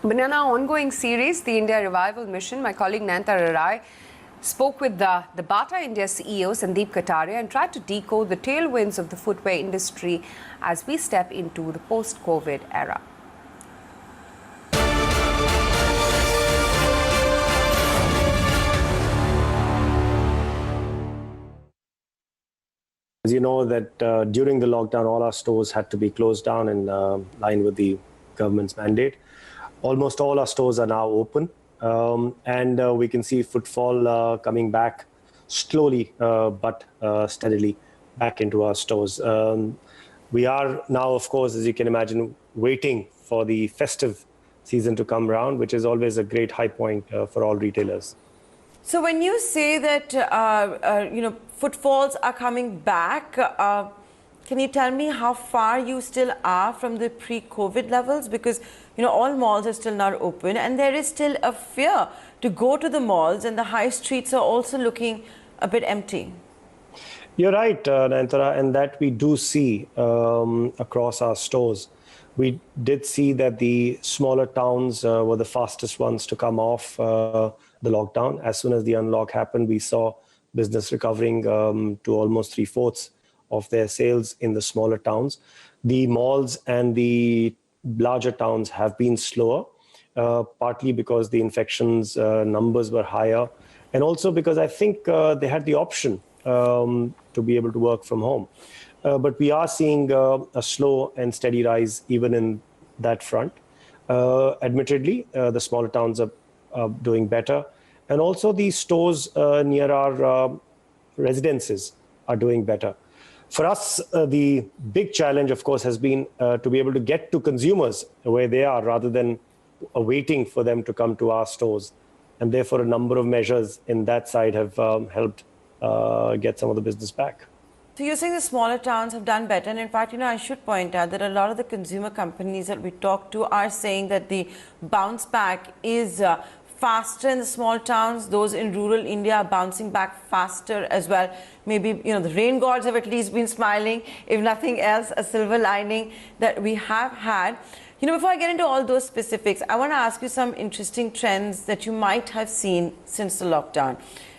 But in our ongoing series, the India Revival Mission, my colleague Nantara spoke with the Bata India CEO, Sandeep Kataria, and tried to decode the tailwinds of the footwear industry as we step into the post-COVID era. As you know that during the lockdown, all our stores had to be closed down in line with the government's mandate. Almost all our stores are now open, and we can see footfall coming back slowly but steadily back into our stores. We are now, of course, as you can imagine, waiting for the festive season to come around, which is always a great high point for all retailers. So when you say that footfalls are coming back, can you tell me how far you still are from the pre-COVID levels? Because all malls are still not open, and there is still a fear to go to the malls, and the high streets are also looking a bit empty. You're right, Nantara, and that we do see across our stores. We did see that the smaller towns were the fastest ones to come off the lockdown. As soon as the unlock happened, we saw business recovering to almost 3/4 of their sales in the smaller towns. The malls and the larger towns have been slower, partly because the infections numbers were higher, and also because I think they had the option to be able to work from home. But we are seeing a slow and steady rise even in that front. Admittedly, the smaller towns are doing better. And also the stores near our residences are doing better. For us, the big challenge, of course, has been to be able to get to consumers where they are rather than waiting for them to come to our stores. And therefore, a number of measures in that side have helped get some of the business back. So you're saying the smaller towns have done better. And in fact, I should point out that a lot of the consumer companies that we talk to are saying that the bounce back is faster in the small towns. Those in rural India are bouncing back faster as well. Maybe, the rain gods have at least been smiling. If nothing else, a silver lining that we have had. Before I get into all those specifics, I want to ask you some interesting trends that you might have seen since the lockdown.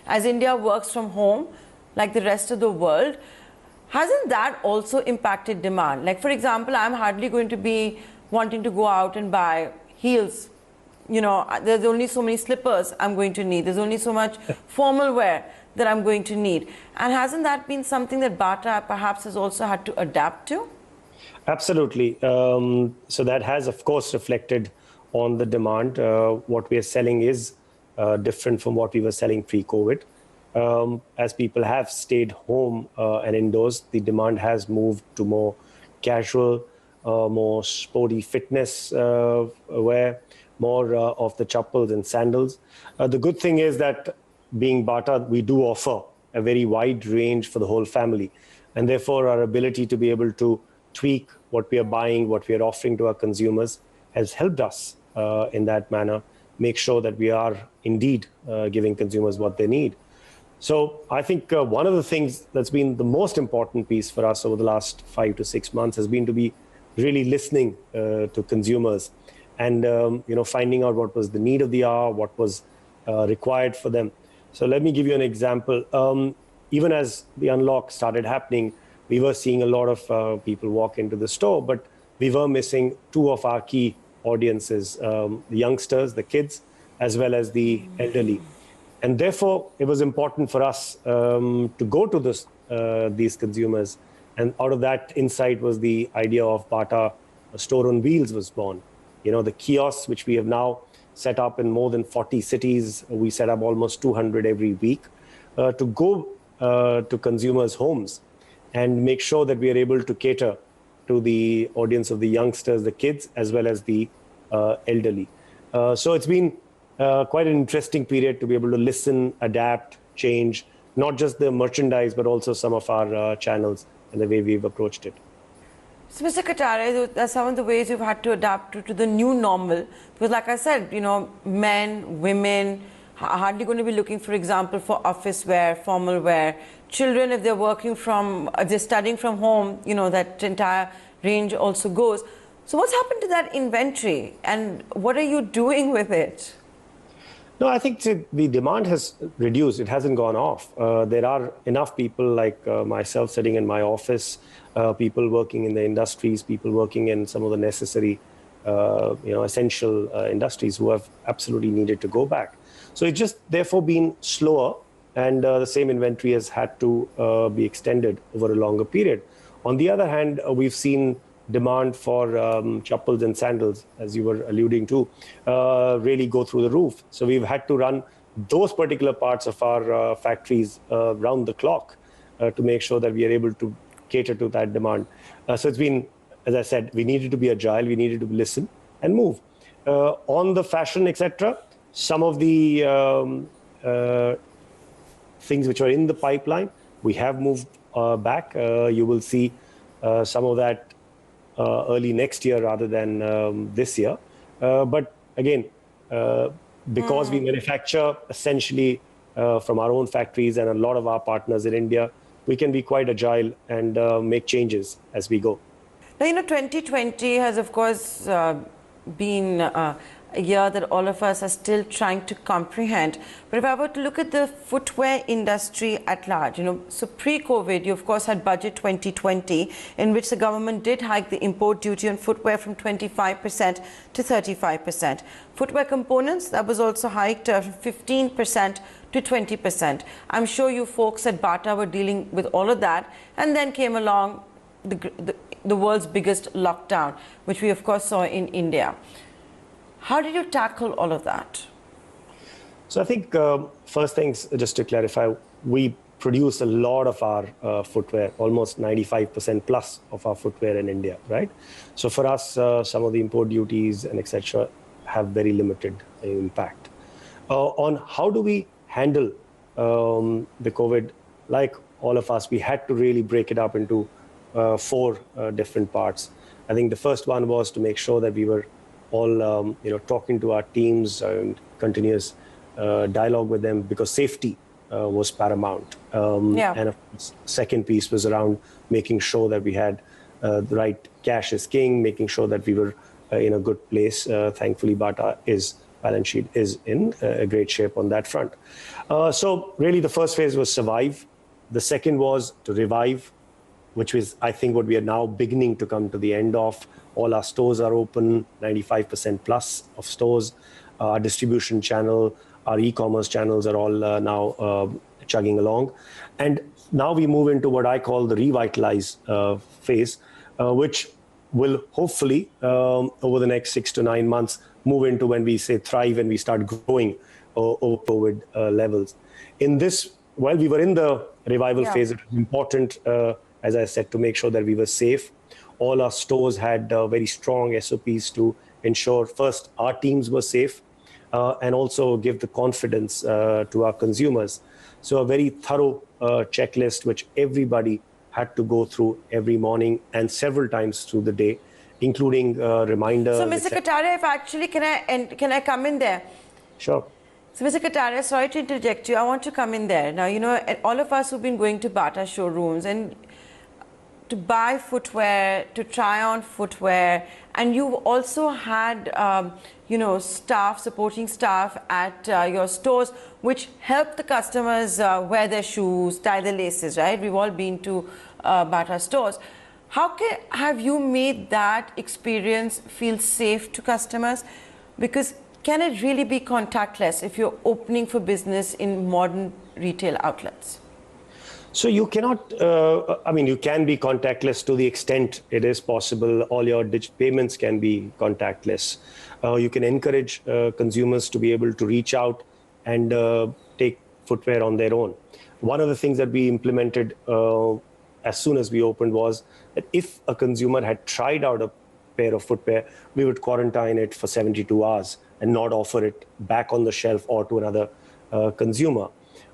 As India works from home, like the rest of the world, hasn't that also impacted demand? Like, for example, I'm hardly going to be wanting to go out and buy heels. There's only so many slippers I'm going to need. There's only so much formal wear that I'm going to need. And hasn't that been something that Bata perhaps has also had to adapt to? Absolutely. So that has, of course, reflected on the demand. What we are selling is different from what we were selling pre-COVID. As people have stayed home and indoors, the demand has moved to more casual, more sporty fitness wear, more of the chappals and sandals. The good thing is that being Bata, we do offer a very wide range for the whole family. And therefore, our ability to be able to tweak what we are buying, what we are offering to our consumers has helped us in that manner, make sure that we are indeed giving consumers what they need. So I think one of the things that's been the most important piece for us over the last 5 to 6 months has been to be really listening to consumers and finding out what was the need of the hour, what was required for them. So let me give you an example. Even as the unlock started happening, we were seeing a lot of people walk into the store, but we were missing two of our key audiences, the youngsters, the kids, as well as the elderly. And therefore, it was important for us to go to these consumers. And out of that insight was the idea of Bata Store on Wheels was born. The kiosks, which we have now set up in more than 40 cities. We set up almost 200 every week to go to consumers' homes and make sure that we are able to cater to the audience of the youngsters, the kids, as well as the elderly. So it's been quite an interesting period to be able to listen, adapt, change, not just the merchandise, but also some of our channels and the way we've approached it. So, Mr. Kataria, that's some of the ways you've had to adapt to the new normal. Because like I said, men, women are hardly going to be looking, for example, for office wear, formal wear. Children, if they're studying from home, that entire range also goes. So what's happened to that inventory and what are you doing with it? No, I think the demand has reduced. It hasn't gone off. There are enough people like myself sitting in my office, people working in the industries, people working in some of the necessary, essential industries who have absolutely needed to go back. So it's just therefore been slower, and the same inventory has had to be extended over a longer period. On the other hand, we've seen demand for chappals and sandals, as you were alluding to, really go through the roof. So we've had to run those particular parts of our factories round the clock to make sure that we are able to cater to that demand. So it's been, as I said, we needed to be agile, we needed to listen and move. On the fashion, etc., some of the things which are in the pipeline, we have moved back. You will see some of that early next year rather than this year. But again, because we manufacture essentially from our own factories and a lot of our partners in India, we can be quite agile and make changes as we go. Now, 2020 has, of course, been a year that all of us are still trying to comprehend. But if I were to look at the footwear industry at large, so pre-COVID, you of course had Budget 2020, in which the government did hike the import duty on footwear from 25% to 35%. Footwear components, that was also hiked from 15% to 20%. I'm sure you folks at Bata were dealing with all of that. And then came along the world's biggest lockdown, which we of course saw in India. How did you tackle all of that? So I think first things, just to clarify, we produce a lot of our footwear, almost 95% plus of our footwear in India, right? So for us, some of the import duties and etc. have very limited impact. On how do we handle the COVID, like all of us, we had to really break it up into four different parts. I think the first one was to make sure that we were all talking to our teams and continuous dialogue with them, because safety was paramount. And of course, second piece was around making sure that we had the right cash is king, making sure that we were in a good place. Thankfully, Bata balance sheet is in a great shape on that front. So really the first phase was survive. The second was to revive, which is, I think, what we are now beginning to come to the end of. All our stores are open, 95% plus of stores. Our distribution channel, our e-commerce channels are all now chugging along. And now we move into what I call the revitalize phase, which will hopefully, over the next 6 to 9 months, move into when we say thrive and we start growing over COVID levels. In this, while we were in the revival phase, it was important, as I said, to make sure that we were safe. All our stores had very strong SOPs to ensure, first, our teams were safe, and also give the confidence to our consumers. So a very thorough checklist, which everybody had to go through every morning and several times through the day, including reminders. So, Mr. Kataria, if actually, can I come in there? Sure. So, Mr. Kataria, sorry to interject you. I want to come in there. Now, all of us who've been going to Bata showrooms and to buy footwear, to try on footwear, and you've also had, staff, supporting staff at your stores, which help the customers wear their shoes, tie their laces, right? We've all been to Bata stores. How have you made that experience feel safe to customers? Because can it really be contactless if you're opening for business in modern retail outlets? So you cannot, you can be contactless to the extent it is possible. All your payments can be contactless. You can encourage consumers to be able to reach out and take footwear on their own. One of the things that we implemented as soon as we opened was that if a consumer had tried out a pair of footwear, we would quarantine it for 72 hours and not offer it back on the shelf or to another consumer.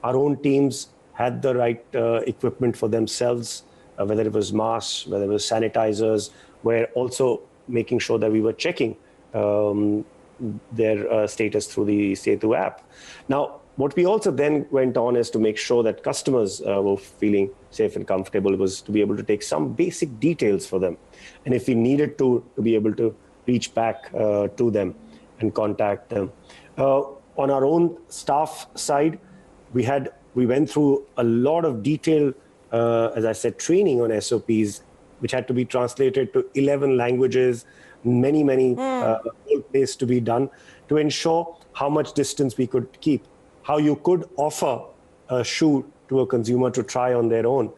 Our own teams had the right equipment for themselves, whether it was masks, whether it was sanitizers. We're also making sure that we were checking their status through the Setu app. Now, what we also then went on is to make sure that customers were feeling safe and comfortable, was to be able to take some basic details for them. And if we needed to be able to reach back to them and contact them. On our own staff side, we went through a lot of detailed, as I said, training on SOPs, which had to be translated to 11 languages, many ways to be done, to ensure how much distance we could keep, how you could offer a shoe to a consumer to try on their own,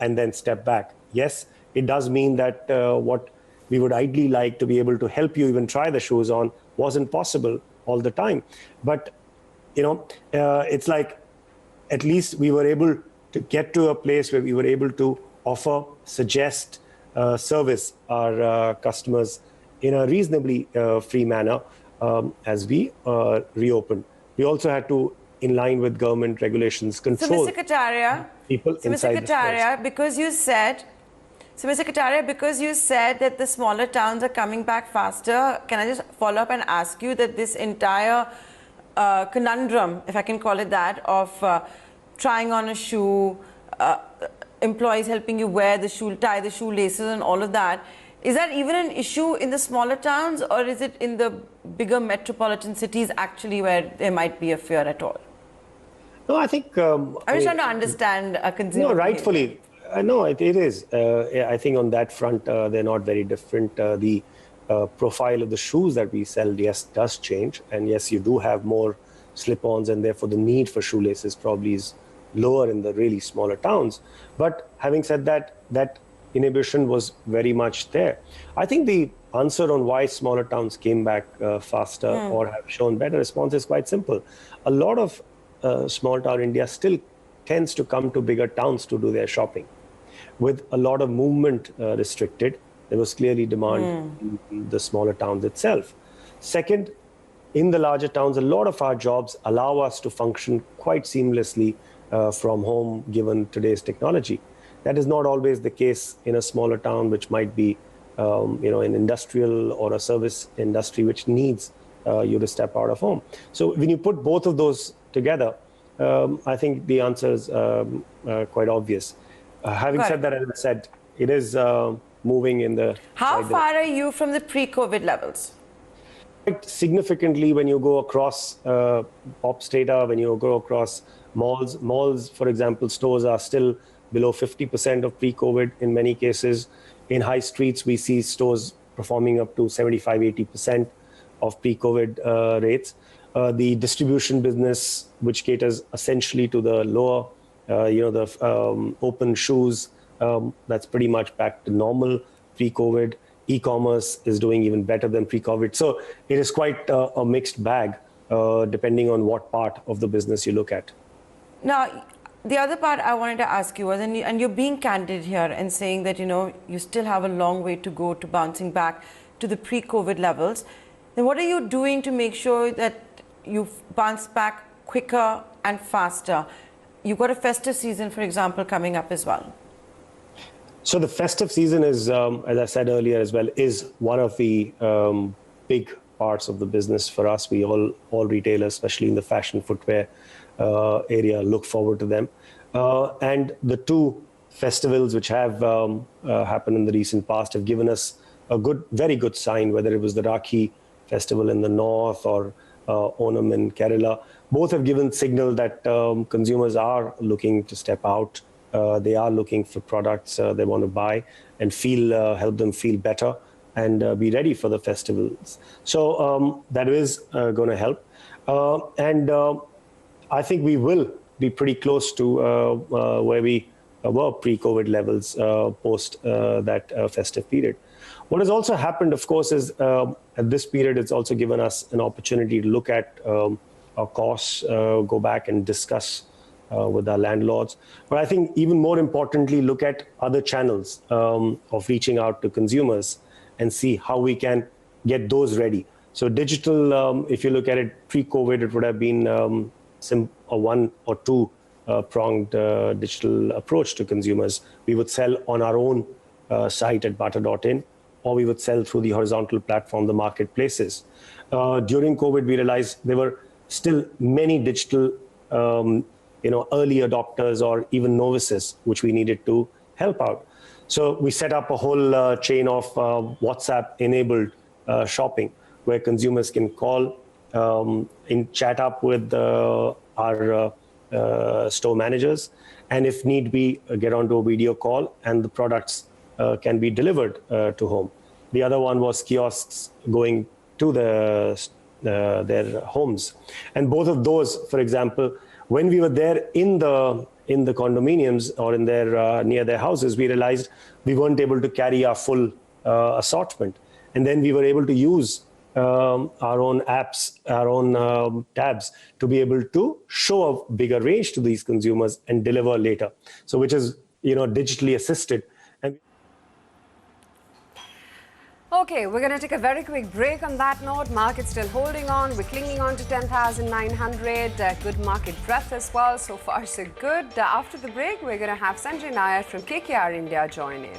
and then step back. Yes, it does mean that what we would ideally like to be able to help you even try the shoes on wasn't possible all the time. But, it's like, at least we were able to get to a place where we were able to offer, suggest, service our customers in a reasonably free manner as we reopened. We also had to, in line with government regulations, control people inside the stores. Mr. Kataria, because you said that the smaller towns are coming back faster, can I just follow up and ask you that this entire conundrum, if I can call it that, of trying on a shoe, employees helping you wear the shoe, tie the shoelaces and all of that, is that even an issue in the smaller towns, or is it in the bigger metropolitan cities actually where there might be a fear at all? No, I think... I'm just trying to understand a consumer. No, rightfully. No, it is. I think on that front, they're not very different. The profile of the shoes that we sell, yes, does change. And yes, you do have more slip-ons, and therefore the need for shoelaces probably is lower in the really smaller towns. But having said that, that inhibition was very much there. I think the answer on why smaller towns came back faster or have shown better response is quite simple. A lot of small town India still tends to come to bigger towns to do their shopping. With a lot of movement restricted, there was clearly demand in the smaller towns itself. Second, in the larger towns, a lot of our jobs allow us to function quite seamlessly from home, given today's technology. That is not always the case in a smaller town, which might be an industrial or a service industry, which needs you to step out of home. So when you put both of those together, I think the answer is quite obvious. Having said that, as I said, it is moving in the... How far are you from the pre-COVID levels? Quite significantly when you go across POPs data, when you go across malls. Malls, for example, stores are still below 50% of pre-COVID in many cases. In high streets, we see stores performing up to 75-80% of pre-COVID rates. The distribution business, which caters essentially to the lower, open shoes, that's pretty much back to normal pre-COVID. E-commerce is doing even better than pre-COVID. So it is quite a mixed bag, depending on what part of the business you look at. Now, the other part I wanted to ask you was, and you're being candid here and saying that, you still have a long way to go to bouncing back to the pre-COVID levels. Then what are you doing to make sure that you bounce back quicker and faster? You've got a festive season, for example, coming up as well. So the festive season is, as I said earlier as well, is one of the big parts of the business for us. We all retailers, especially in the fashion footwear area, look forward to them. And the two festivals which have happened in the recent past have given us a very good sign, whether it was the Rakhi festival in the north or Onam in Kerala. Both have given signal that consumers are looking to step out. They are looking for products they want to buy and help them feel better and be ready for the festivals. So that is going to help. And I think we will be pretty close to where we were pre-COVID levels post that festive period. What has also happened, of course, is at this period, it's also given us an opportunity to look at our costs, go back and discuss with our landlords. But I think even more importantly, look at other channels of reaching out to consumers and see how we can get those ready. So digital, if you look at it pre-COVID, it would have been a one or two pronged digital approach to consumers. We would sell on our own site at bata.in, or we would sell through the horizontal platform, the marketplaces. During COVID, we realized there were still many digital early adopters or even novices, which we needed to help out. So we set up a whole chain of WhatsApp-enabled shopping, where consumers can call, chat up with our store managers, and if need be, get onto a video call, and the products can be delivered to home. The other one was kiosks going to their homes, and both of those, for example, when we were there in the condominiums or in their near their houses, we realized we weren't able to carry our full assortment, and then we were able to use our own apps, our own tabs, to be able to show a bigger range to these consumers and deliver later. So, which is digitally assisted. And Okay, we're going to take a very quick break on that note. Market's still holding on. We're clinging on to 10,900. Good market breadth as well. So far, so good. After the break, we're going to have Sanjay Nair from KKR India join in.